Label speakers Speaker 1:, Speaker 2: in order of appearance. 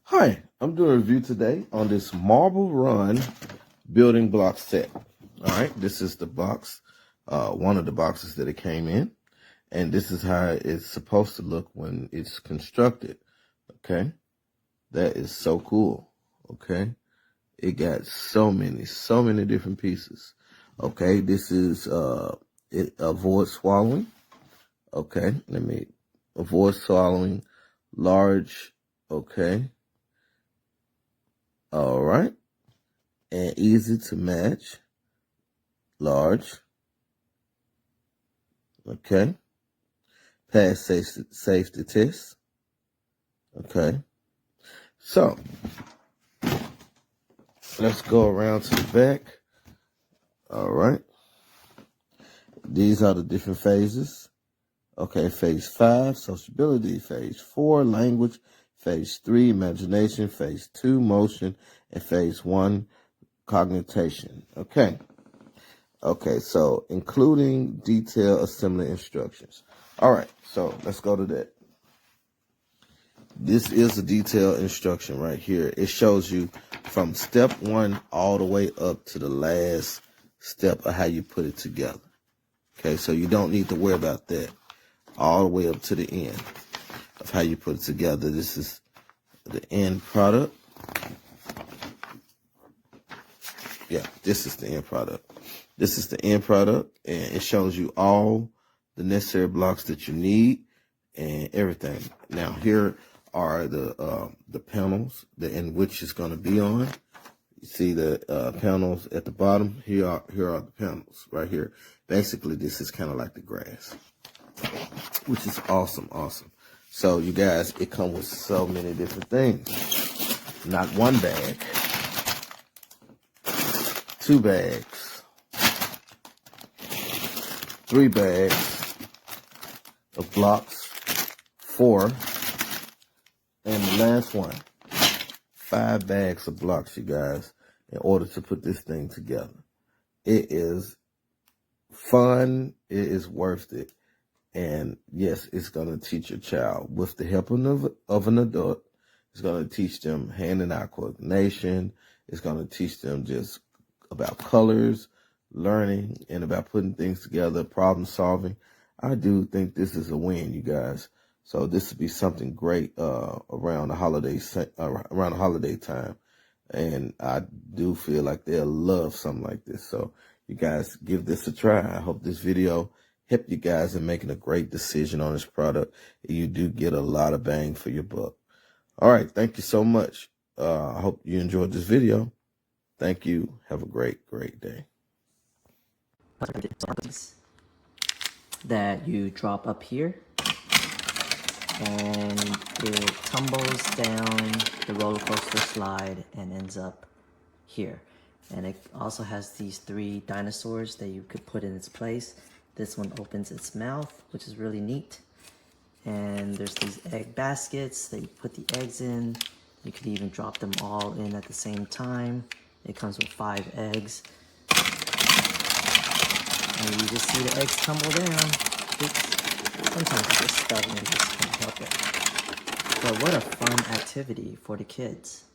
Speaker 1: Hi, I'm doing a review today on this Marble Run building block set. All right, this is the box, one of the boxes that it came in, and this is how it's supposed to look when it's constructed. Okay, that is so cool. Okay, it got so many different pieces. Okay, this is it avoids swallowing. Okay, let me avoid swallowing, large. Okay. All right. And easy to match. Large. Okay. Pass safety test. Okay. So, let's go around to the back. All right. These are the different phases. Okay, phase 5, sociability. Phase 4, language. Phase 3, imagination. Phase 2, motion. And phase 1, cognition. Okay. Okay, so including detailed assembly instructions. All right, so let's go to that. This is a detailed instruction right here. It shows you from step 1 all the way up to the last step of how you put it together. Okay, so you don't need to worry about that. All the way up to the end of how you put it together. This is the end product. Yeah, this is the end product. This is the end product, and it shows you all the necessary blocks that you need and everything. Now, here are the panels in which it's going to be on. You see the panels at the bottom. Here are the panels right here. Basically, this is kind of like the grass, which is awesome. So, you guys, it comes with so many different things. Not one bag, 2 bags, 3 bags of blocks, 4, and the last one, 5 bags of blocks, you guys, in order to put this thing together. It is fun. It is worth it. And yes, it's going to teach your child with the help of an adult. It's going to teach them hand and eye coordination. It's going to teach them just about colors, learning, and about putting things together, problem solving. I do think this is a win, you guys. So this would be something great around the holiday time, and I do feel like they'll love something like this. So you guys give this a try. I hope this video helped you guys in making a great decision on this product. You do get a lot of bang for your buck. All right, thank you so much. I hope you enjoyed this video. Thank you. Have a great day.
Speaker 2: That you drop up here, and it tumbles down the roller coaster slide and ends up here. And it also has these 3 dinosaurs that you could put in its place. This one opens its mouth, which is really neat. And there's these egg baskets that you put the eggs in. You could even drop them all in at the same time. It comes with 5 eggs. And you just see the eggs tumble down. Sometimes it's just stuck and you just can't help it. But what a fun activity for the kids.